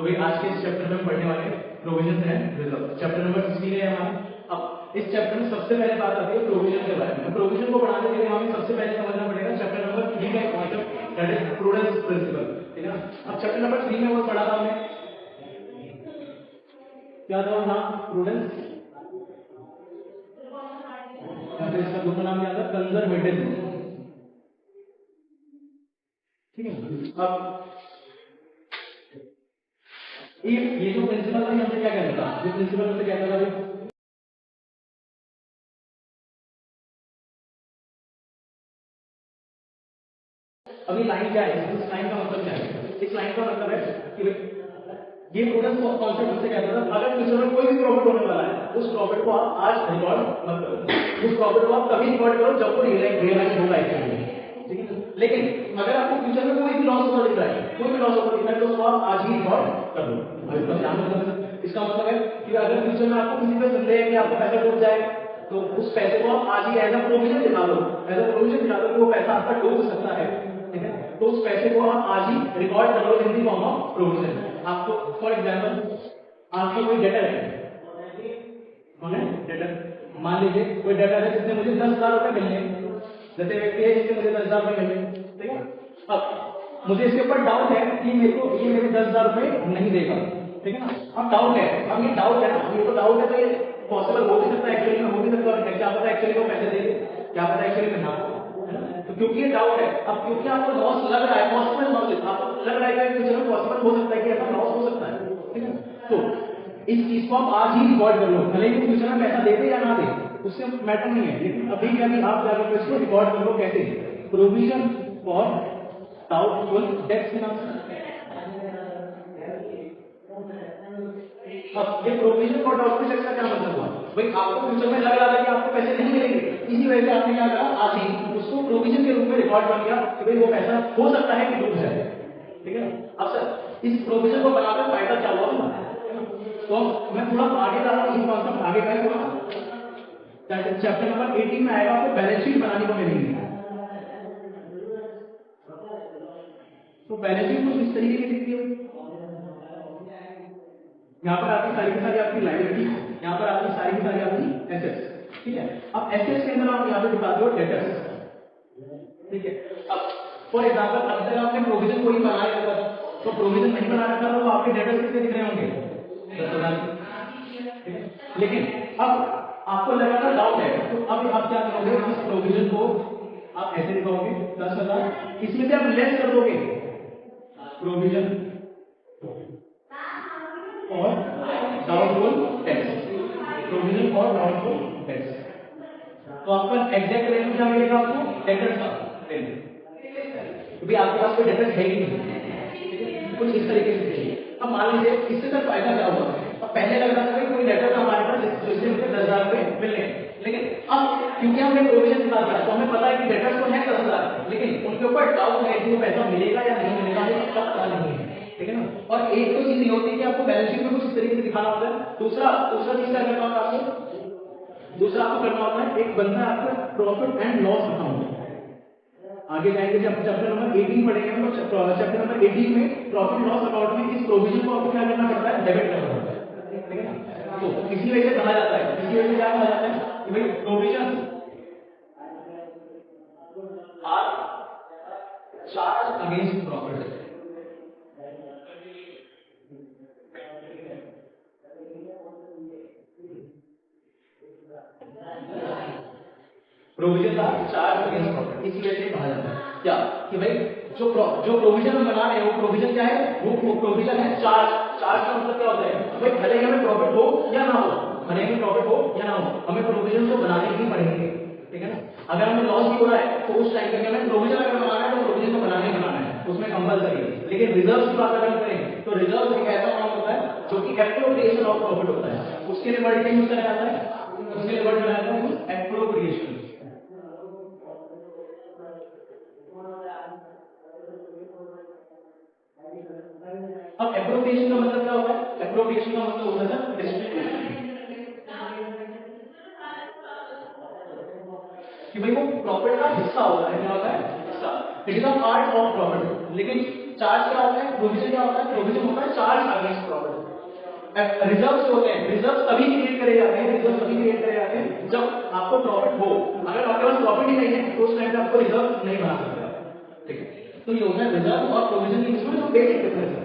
तो भाई आज के इस चैप्टर में हम पढ़ने वाले provision and reserve. Chapter number 16 है हमारा। अब इस चैप्टर में सबसे पहले बात आती है प्रोविजन के बारे में। प्रोविजन को पढ़ाने के लिए हमें सबसे पहले समझना पड़ेगा चैप्टर नंबर 3 का concept, that is prudence principle, ठीक है ना। अब चैप्टर नंबर 3 में वो पढ़ा था हमने, क्या था ना, प्रूडेंस, या फिर इसका दूसरा नाम क्या था, कंजर्वेटिज्म, ठीक है। अब ये जो प्रिंसिपल था हमसे क्या कहता था, ये प्रिंसिपल हमसे कहता था अभी लाइन क्या है, इस लाइन का मतलब क्या है, इस लाइन का मतलब है कि ये प्रूडेंस कॉन्सेप्ट हमसे कहता था अगर फ्यूचर में कोई भी प्रॉफिट होने वाला है उस प्रॉफिट को आप आज रिकॉर्ड मत करो, उस प्रॉफिट को आप तभी रिकॉर्ड करो जब वो रियलाइज होगा एक्चुअली, ठीक है। लेकिन अगर आपको फ्यूचर में कोई भी लॉस होता दिख रहा है, कोई भी लॉस होता दिख रहा है, तो उसको आप आज ही रिकॉर्ड कर लो। इसका ध्यान रखना, इसका मतलब है कि अगर फ्यूचर में आपको किसी पे संदेह है कि आपका पैसा डूब जाए तो उस पैसे को आप आज ही एज अ प्रोविजन दिखा लो, एज अ प्रोविजन दिखा दो कि वो पैसा आपका डूब सकता है, ठीक है। तो उस पैसे को आप आज ही रिकॉर्ड कर लो इन दी फॉर्म ऑफ प्रोविजन। आपको फॉर एग्जांपल आपको कोई डेटर है, कौन है डेटर, मान लीजिए कोई डेटर है जिसने मुझे 10,000 रुपए मिलने, जैसे व्यक्ति है जिससे मुझे 10,000 रुपए मिलने, ठीक है। अब मुझे इसके ऊपर डाउट है कि मेरे को ये मेरे 10,000 रुपए नहीं देगा, ठीक है ना। अब डाउट है, अब ये डाउट है ना, ये तो डाउट है, तो ये पॉसिबल हो भी सकता है, एक्चुअली में हो भी सकता है, क्या पता एक्चुअली को पैसे दे, क्या पता एक्चुअली में ना, तो क्योंकि ये डाउट है, अब क्योंकि आपको लॉस लग रहा है, पॉसिबल लॉस आपको लग रहा है कि फ्यूचर में पॉसिबल हो सकता है कि ऐसा लॉस हो सकता है, ठीक है। तो इस चीज को आप आज ही रिकॉर्ड कर लो, भले ही फ्यूचर में पैसा देते या ना दे उससे मैटर नहीं है, लेकिन अभी क्या आप जाकर इसको रिकॉर्ड कर लो। कैसे, प्रोविजन फॉर डाउटफुल डेट्स के नाम से। अब ये प्रोविजन फॉर डाउटफुल डेट्स का क्या मतलब हुआ, भाई आपको फ्यूचर में लग रहा था कि आपको पैसे नहीं मिलेंगे, इसी वजह से आपने क्या करा, आज ही उसको प्रोविजन के रूप में रिकॉर्ड कर दिया कि भाई वो पैसा हो सकता है कि डूब जाए, ठीक है। अब सर इस प्रोविजन को बनाकर फायदा क्या हुआ, तो मैं थोड़ा आगे जा रहा हूँ, इस कॉन्सेप्ट आगे का थोड़ा चैप्टर नंबर 18 में आएगा, आपको बैलेंस शीट बनाने को मिलेगी। तो बैलेंस शीट कुछ इस तरीके की दिखती है, यहाँ पर आपकी सारी की सारी आपकी लायबिलिटी, यहाँ पर आपकी सारी की सारी आपकी एसेट्स, ठीक है। अब एसेट्स के अंदर आप यहाँ पे दिखाते हो डेटर्स, ठीक है। अब फॉर एग्जाम्पल अभी तक आपने प्रोविजन कोई बना रखा था, तो प्रोविजन नहीं बना रखा तो आपके डेटर्स कितने दिख रहे होंगे, 10,000, लेकिन अब आपको लगा था डाउट है, तो अब आप क्या करोगे, इस प्रोविजन को आप ऐसे लिखोगे 10,000, इसमें से आप लेस कर दोगे प्रोविजन और डाउटफुल डेट्स, प्रोविजन और डाउटफुल डेट्स, तो आपका एग्जैक्ट वैल्यू क्या मिलेगा, आपको डेटर्स का वैल्यू, क्योंकि आपके पास कोई डेटर्स है ही नहीं, कुछ इस तरीके से चाहिए। अब मान लीजिए इससे सर फायदा क्या हुआ, अब पहले लगता था कि कोई डेटर हमारे पास जिससे मुझे 10,000 रुपए मिलने, लेकिन अब क्योंकि हमने प्रोविजन दिखा दिया तो हमें पता है कि डेटर्स तो है 10,000, लेकिन उनके ऊपर डाउट है कि वो पैसा मिलेगा या नहीं मिलेगा, ये पक्का पता नहीं है, ठीक है ना। और एक तो चीज ये होती है कि आपको बैलेंस शीट में कुछ इस तरीके से दिखाना होता है, दूसरा चीज क्या करना होता है आपको, दूसरा आपको करना होता है, एक बनता है आपका प्रॉफिट एंड लॉस अकाउंट। आगे जाएंगे जब चैप्टर नंबर 18 पढ़ेंगे तो चैप्टर नंबर 18 में प्रॉफिट लॉस अकाउंट में इस प्रोविजन को आपको क्या करना पड़ता है, डेबिट करना पड़ता है, ठीक है ना। तो इसी वजह से कहा जाता है, इसी वजह से क्या कहा जाता है कि भाई provision are charge against profit. Provision का चार्ज अगेंस्ट प्रॉफिट, इसी वजह से कहा जाता है क्या कि भाई जो प्रोविजन हम बना रहे हैं वो प्रोविजन क्या है, वो प्रोविजन है चार्ज। चार्ज का मतलब क्या होता है, भाई भले ही हमें प्रॉफिट हो या ना हो, भले ही प्रॉफिट हो या ना हो, हमें प्रोविजन को बनाने ही पड़ेंगे, ठीक है ना। अगर हमें लॉस भी हो रहा है तो उस टाइम पे हमें प्रोविजन अगर बनाना है तो प्रोविजन को बनाना है, उसमें कंपलसरी है। लेकिन रिजर्व की बात अगर करें तो रिजर्व एक ऐसा अमाउंट होता है जो कि एप्रोप्रिएशन ऑफ प्रॉफिट होता है, उसके लिए वर्ड क्या यूज किया जाता है, उसके लिए वर्ड बनाया जाता है एप्रोप्रिएशन। अब एप्रोप्रिएशन का मतलब क्या होता है, एप्रोप्रिएशन का मतलब होता है डिस्ट्रीब्यूशन, कि भाई वो प्रॉफिट का हिस्सा होता है, क्या होता है हिस्सा, it is a part of profit. लेकिन चार्ज क्या होता है, प्रोविजन क्या होता है, प्रोविजन होता है चार्ज अगेंस्ट रिजर्व जो होते हैं, रिजर्व तभी क्रिएट करे जाते हैं, रिजर्व तभी क्रिएट करे जाते हैं जब आपको प्रॉफिट हो। अगर आपके पास प्रॉफिट ही नहीं है तो उस टाइम पे आपको रिजर्व नहीं बना सकते आप, ठीक है। तो ये होता है रिजर्व और प्रोविजन के बीच में जो बेसिक डिफरेंस है,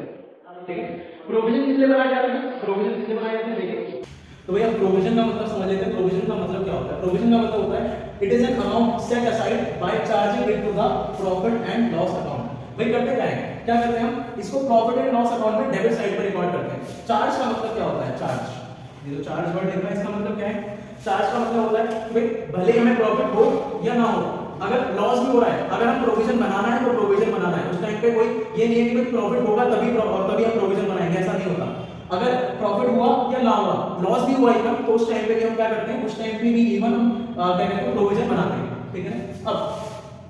ठीक है। प्रोविजन किस लिए बनाए जाते हैं, प्रोविजन किस लिए बनाए जाते हैं, देखिए तो भैया प्रोविजन का मतलब समझ लेते हैं। प्रोविजन का मतलब क्या होता है? प्रोविजन का मतलब होता है it is an amount set aside by charging it to the profit and loss account. भाई करते क्या है, क्या करते हैं हम इसको प्रॉफिट एंड लॉस अकाउंट में डेबिट साइड पर रिकॉर्ड करते हैं। चार्ज का मतलब क्या होता है? चार्ज, ये जो चार्ज वर्ड लिखा है इसका मतलब क्या है? चार्ज का मतलब होता है भाई भले हमें प्रॉफिट हो या ना हो, अगर लॉस भी हो रहा है, अगर हम प्रोविजन बनाना है तो प्रोविजन बनाना है। उस टाइम पे कोई ये नहीं है कि भाई प्रॉफिट होगा तभी हम प्रोविजन बनाएंगे, ऐसा नहीं होता। अगर प्रॉफिट हुआ या ना हुआ, लॉस भी हुआ इवन, तो उस टाइम पे भी हम क्या करते हैं, उस टाइम पे भी इवन हम क्या कहते हैं प्रोविजन बनाते हैं, ठीक है ना। अब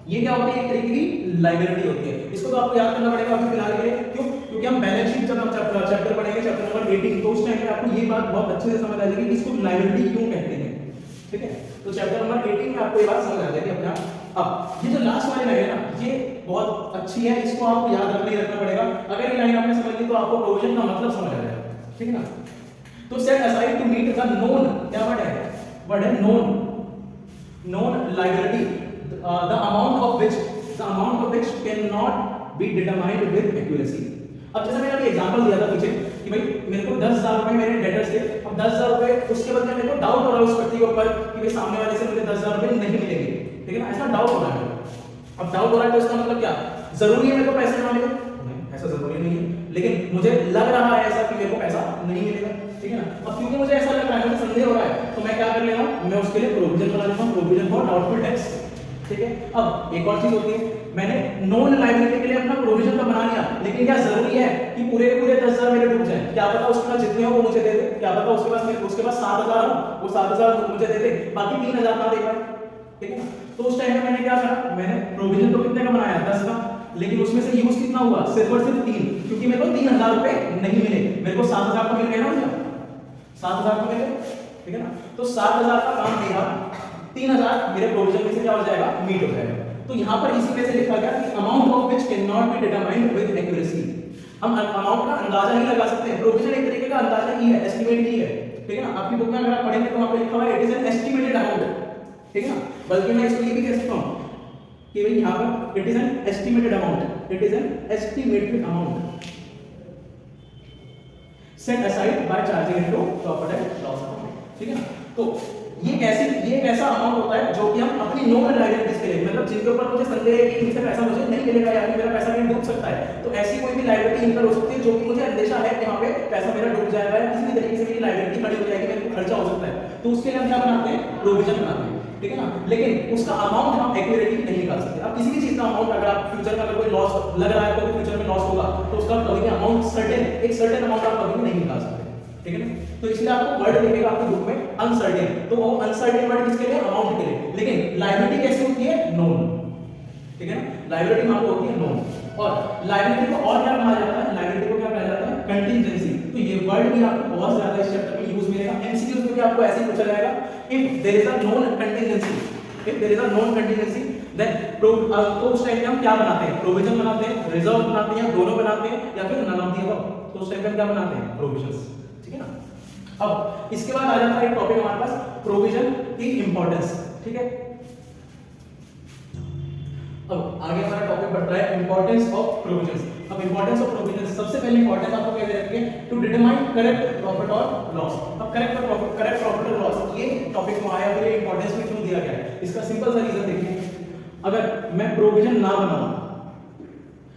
ये क्या होती है, एक तरीके की लायबिलिटी होती है। इसको तो आपको याद करना पड़ेगा अभी फिलहाल के लिए, क्यों? क्योंकि हम बैलेंस शीट जब हम चैप्टर पढ़ेंगे, चैप्टर नंबर 18, तो उस टाइम पे आपको ये बात बहुत अच्छे से समझ आ जाएगी कि इसको लायबिलिटी क्यों कहते हैं, ठीक है। तो चैप्टर नंबर 18 में आपको ये बात समझ आ जाएगी अपने आप। अब ये जो लास्ट वाली लाइन है ना, ये बहुत अच्छी है, इसको आपको याद रखना पड़ेगा। अगर ये लाइन आपने समझ ली तो आपको प्रोविजन का मतलब समझ आ जाएगा, ठीक है ना। तो set aside to meet the known, क्या वर्ड है? वर्ड है known liability, the amount of which can not be determined with accuracy. अब जैसे मैंने अभी एग्जांपल दिया था पीछे कि भाई मेरे को 10,000 रुपए मेरे डेटर्स थे, अब 10,000 रुपए उसके बदले मेरे को डाउट हो रहा है उस व्यक्ति के ऊपर कि भाई सामने वाले से मुझे 10,000 रुपए नहीं मिलेंगे, ठीक है ना, ऐसा डाउट हो रहा है। अब डाउट हो रहा है तो इसका मतलब क्या, जरूरी है मेरे को पैसे ना मिले? नहीं, ऐसा जरूरी नहीं है, लेकिन मुझे लग रहा है ऐसा कि मेरे को पैसा नहीं मिलेगा, ठीक है ना। अब क्योंकि मुझे ऐसा लग रहा है, मुझे संदेह हो रहा है, तो मैं क्या कर लेता हूं, मैं उसके लिए प्रोविजन बना लेता हूं, प्रोविजन फॉर डाउटफुल डेट्स, ठीक है। अब एक और चीज होती है, मैंने नॉन लायबिलिटी के लिए अपना प्रोविजन तो बना लिया, लेकिन क्या जरूरी है कि पूरे के पूरे 10,000 मेरे डूब जाए? क्या पता उसके पास जितने हो वो मुझे दे दे, क्या पता उसके पास 7,000 हो, वो 7,000 मुझे दे दे, बाकी 3,000 ना दे पाए, ठीक है ना। तो उस टाइम में मैंने क्या करा, मैंने प्रोविजन तो कितने का बनाया, 10 का, लेकिन उसमें से यूज कितना हुआ, सिर्फ और सिर्फ 3, क्योंकि मेरे को 3,000 रुपए नहीं मिले, मेरे को 7,000 तो मिल गए ना मुझे, 7,000 तो मिले, ठीक है ना। तो 7,000 का काम किया, 3,000 मेरे प्रोविजन में से क्या हो जाएगा, मीट हो जाएगा। तो यहाँ पर इसी वजह से लिखा गया कि amount of which can not be determined with accuracy. हम अमाउंट का अंदाजा ही लगा सकते हैं, प्रोविजन एक तरीके का अंदाजा ही है, एस्टिमेट ही है, ठीक है ना। आपकी बुक में अगर आप पढ़ेंगे तो वहां पे लिखा हुआ है it is an estimated amount, ठीक है ना। बल्कि मैं इसको ये भी कह सकता हूं कि भाई यहां पर it is an estimated amount, it is an estimated amount set aside by charging it to profit and loss account, ठीक है ना। तो ये एक ऐसा अमाउंट होता है जो कि हम अपनी नॉन लायबिलिटीज के लिए, मतलब जिनके ऊपर मुझे संदेह है कि इनसे पैसा मुझे नहीं मिलेगा या मेरा पैसा कहीं डूब सकता है, तो ऐसी कोई भी लायबिलिटी इनकर हो सकती है जो कि मुझे अंदेशा है कि यहाँ पे पैसा मेरा डूब जाएगा या किसी भी तरीके से मेरी लायबिलिटी खड़ी हो जाएगी, मेरे को खर्चा हो सकता है, तो उसके लिए हम क्या बनाते हैं, प्रोविजन बनाते हैं, ठीक है ना। लेकिन उसका अमाउंट हम एक्यूरेटली नहीं निकाल सकते। अब किसी भी चीज का अमाउंट अगर आप फ्यूचर में अगर कोई लॉस लग रहा है, कोई फ्यूचर में लॉस होगा, तो उसका कभी भी अमाउंट एक सर्टेन अमाउंट आप कभी नहीं निकाल सकते, ठीक है ना। तो इसलिए आपको वर्ड लिखेगा आपकी बुक में अनसर्टेन, तो वो अनसर्टेन वर्ड किसके लिए, अमाउंट के लिए। लेकिन लायबिलिटी कैसे होती है, नोन, ठीक है ना। लायबिलिटी मान लो होती है नोन, और लायबिलिटी को और क्या कहा जाता है, लायबिलिटी को क्या कहा जाता है, कंटीजेंसी। तो ये वर्ड भी आपको बहुत ज्यादा इस चैप्टर में यूज मिलेगा, एमसीक्यूज में भी आपको ऐसे ही पूछा जाएगा, if there is a known contingency, if there is a known contingency then तो उस टाइम पे हम क्या बनाते हैं, प्रोविजन बनाते हैं, रिजर्व बनाते हैं, दोनों बनाते हैं, या फिर नन ऑफ द अबव। तो उस टाइम पे हम क्या बनाते हैं, प्रोविजंस, ठीक है ना। अब इसके बाद आ जाता है एक टॉपिक हमारे पास, प्रोविजन की इंपॉर्टेंस, ठीक है। अब आगे हमारा टॉपिक बढ़ता है इंपॉर्टेंस ऑफ प्रोविजंस। अब इंपॉर्टेंस ऑफ प्रोविजंस, सबसे पहले इंपॉर्टेंस आपको क्या दे रखी है, टू डिटरमाइन करेक्ट प्रॉफिट और लॉस। अब करेक्ट प्रॉफिट और लॉस, ये टॉपिक में आया, फिर इंपॉर्टेंस में क्यों दिया गया है, इसका सिंपल सा रीजन देखिए। अगर मैं प्रोविजन ना बनाऊं,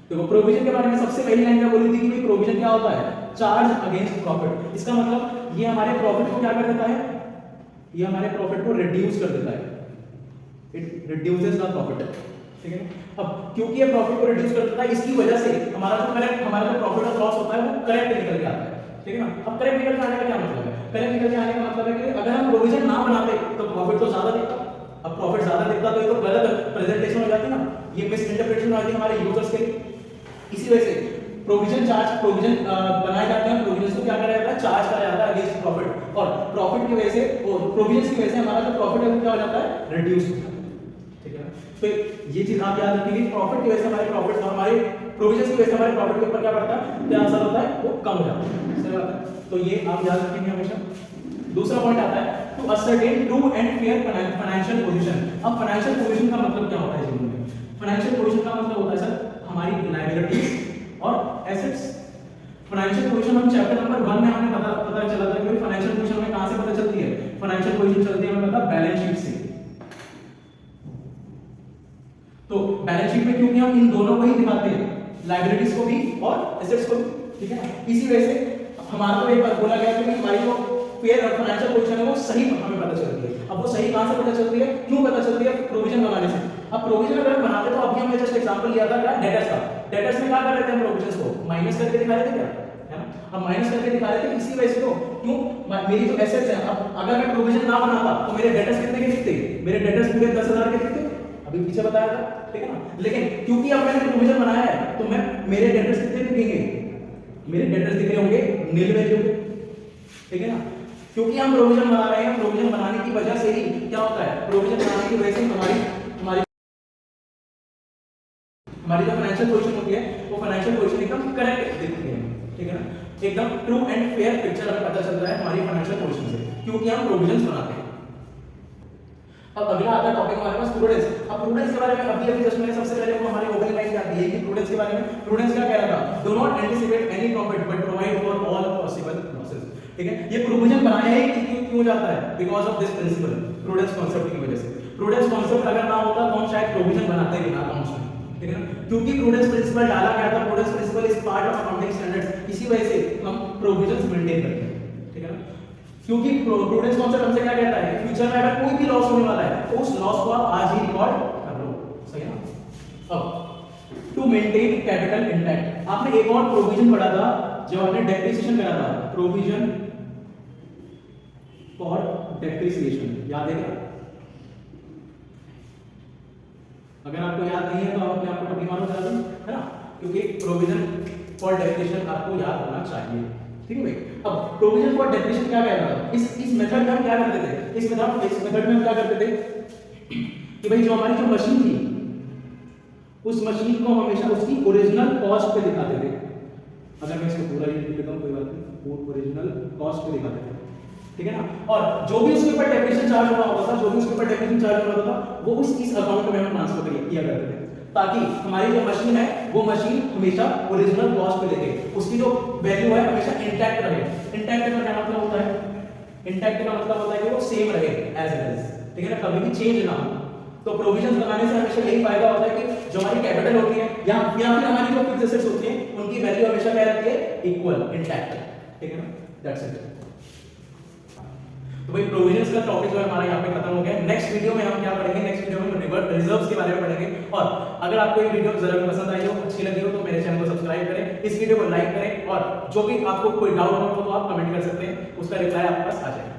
देखो प्रोविजन के बारे में सबसे पहली लाइन क्या बोली थी कि प्रोविजन क्या होता है, चार्ज अगेंस्ट प्रॉफिट। इसका मतलब ये हमारे प्रॉफिट को क्या कर देता है, ये हमारे प्रॉफिट को रिड्यूस कर देता है, इट रिड्यूसेस द प्रॉफिट, ठीक है। अब क्योंकि ये प्रॉफिट को रिड्यूस कर देता है, इसकी वजह से हमारा जो प्रॉफिट और लॉस होता है वो करेक्ट निकल के आता है, ठीक है ना। अब करेक्ट निकल के आने का क्या मतलब है, करेक्ट निकल के आने का मतलब है कि अगर हम प्रोविजन ना बनाते तो प्रॉफिट तो ज्यादा दिखता, अब प्रॉफिट ज्यादा दिखता तो ये तो गलत प्रेजेंटेशन हो जाती ना, ये मिस इंटरप्रिटेशन हो जाती हमारे यूजर्स के लिए। इसी वजह से प्रोविजन बनाए जाते हैं, प्रोविजन को क्या करा जाता है, चार्ज करा जाता है अगेंस्ट प्रॉफिट, और प्रॉफिट की वजह से और प्रोविजन की वजह से हमारा जो प्रॉफिट है वो क्या हो जाता है, रिड्यूस हो जाता है, ठीक है ना। तो ये चीज आप याद रखिए, प्रॉफिट की वजह से हमारे प्रॉफिट और हमारे प्रोविजन की वजह से हमारे प्रॉफिट के ऊपर क्या पड़ता है, क्या असर होता है, वो कम हो जाता है, सही बात है। तो ये आप याद रखेंगे हमेशा। दूसरा पॉइंट आता है to ascertain true and fair financial position. अब फाइनेंशियल पोजीशन का मतलब क्या होता है जीवन में? फाइनेंशियल पोजीशन का मतलब होता है सर हमारी लायबिलिटीज और एसेट्स। फाइनेंशियल पोजीशन हम चैप्टर नंबर 1 में हमें पता चला था कि फाइनेंशियल पोजीशन हमें कहां से पता चलती है? फाइनेंशियल पोजीशन चलती है हमें पता बैलेंस शीट से। तो बैलेंस शीट में क्योंकि हम इन दोनों को ही दिखाते हैं, लायबिलिटीज को भी और एसेट्स को भी, ठीक है। इसी वजह से हमारा तो एक बार बोला गया कि हमारी जो फेयर और फाइनेंशियल पोजीशन है वो सही हमें पता चलती है। अब वो सही कहां से पता चलती है? क्यों पता चलती है? प्रोविजन बनाने से। अब प्रोविजन अगर हम बनाते तो अभी हमने जस्ट एग्जांपल लिया था क्या? डेटर्स का। डेटर्स में क्या कर रहे थे हम प्रोविजंस को? माइनस करके दिखा रहे थे क्या? है ना? हम माइनस करके दिखा रहे थे इसी वजह से। तो क्यों? मेरी जो एसेट्स है, अब अगर मैं प्रोविजन ना बनाता तो मेरे डेटर्स कितने के दिखते? मेरे डेटर्स पूरे 10,000 के दिखते। अभी पीछे बताया था, ठीक है ना। लेकिन क्योंकि अब मैंने प्रोविजन बनाया है तो मैं मेरे डेटर्स कितने दिखेंगे? मेरे डेटर्स दिख रहे होंगे नील वैल्यू के, ठीक है ना। क्योंकि हम प्रोविजन बना रहे हैं, प्रोविजन बनाने की वजह से ही क्या होता है? प्रोविजन बनाने की वजह से हमारी जो फाइनेंशियल पोजीशन होती है वो फाइनेंशियल पोजीशन एकदम करेक्ट दिखती है, ठीक है ना। एकदम ट्रू एंड फेयर पिक्चर हमें पता चलता है हमारी फाइनेंशियल पोजीशन से, क्योंकि हम प्रोविजंस बनाते हैं। अब अगला आता है टॉपिक हमारे पास प्रूडेंस। अब प्रूडेंस के बारे में अभी जस्ट मैंने सबसे पहले वो हमारी ओपनिंग लाइन क्या दी है कि प्रूडेंस के बारे में। प्रूडेंस क्या कह रहा था? Do not anticipate any profit but provide for all possible losses, ठीक है। ये प्रोविजन बनाया है कि क्यों जाता है? Because of this principle, prudence concept की वजह से। प्रूडेंस कांसेप्ट अगर ना होता तो हम शायद प्रोविजन बनाते ही ना अकाउंट्स में, ठीक है ना। क्योंकि प्रूडेंस प्रिंसिपल डाला गया था, prudence principle is part of accounting standards, इसी वजह से हम प्रोविजंस मेंटेन करते हैं, ठीक है ना। क्योंकि प्रूडेंस कांसेप्ट हमसे क्या कहता है? फ्यूचर में अगर कोई भी लॉस होने वाला है तो उस लॉस को आप आज ही रिकॉर्ड कर लो, सही है ना। अब टू मेंटेन कैपिटल इंटैक्ट, आपने एक और प्रोविजन पढ़ा था जब आपने डेप्रिसिएशन करा था, प्रोविजन फॉर डेप्रिसिएशन, याद है क्या? अगर आपको याद नहीं है तो आप अपने आप को टप्पी मारो जरा, है ना, क्योंकि प्रोविजन फॉर डेप्रिसिएशन आपको याद होना चाहिए, ठीक है भाई। अब प्रोविजन फॉर डेप्रिसिएशन क्या कह रहा था? इस मेथड में हम क्या करते थे? इस मेथड में हम क्या करते थे कि भाई जो हमारी जो मशीन थी उस मशीन को हमेशा उसकी ओरिजिनल कॉस्ट पे दिखाते थे। अगर मैं इसको पूरा लिख देता हूं कोई बात नहीं, ओरिजिनल कॉस्ट पे दिखाते थे, ठीक है ना। और जो भी उसके ऊपर डेप्रिसिएशन चार्ज हुआ होता था, जो भी उसके ऊपर डेप्रिसिएशन चार्ज हुआ होता था वो इस अकाउंट में हम ट्रांसफर किया करते थे, ताकि हमारी जो मशीन है वो मशीन हमेशा ओरिजिनल कॉस्ट पे लेके उसकी जो वैल्यू है हमेशा इंटैक्ट रहे। इंटैक्ट का क्या मतलब होता है? इंटैक्ट का मतलब होता है कि वो सेम रहे एज इट इज, ठीक है ना, कभी भी चेंज ना हो। तो प्रोविजन बनाने से हमेशा यही फायदा होता है कि जो हमारी कैपिटल होती है या फिर हमारी जो फिक्स्ड एसेट्स होती है उनकी वैल्यू हमेशा क्या रहती है? इक्वल, इंटैक्ट, ठीक है ना, दैट्स इट। तो भाई प्रोविजंस का टॉपिक जो है हमारा यहाँ पे खत्म हो गया। नेक्स्ट वीडियो में हम क्या पढ़ेंगे? नेक्स्ट वीडियो में रिजर्व्स के बारे में पढ़ेंगे। और अगर आपको ये वीडियो जरा भी पसंद आई हो, अच्छी लगी हो तो मेरे चैनल को सब्सक्राइब करें, इस वीडियो को लाइक करें और जो भी आपको कोई डाउट हो तो आप कमेंट कर सकते हैं, उसका रिप्लाई आपके पास आ जाएगा।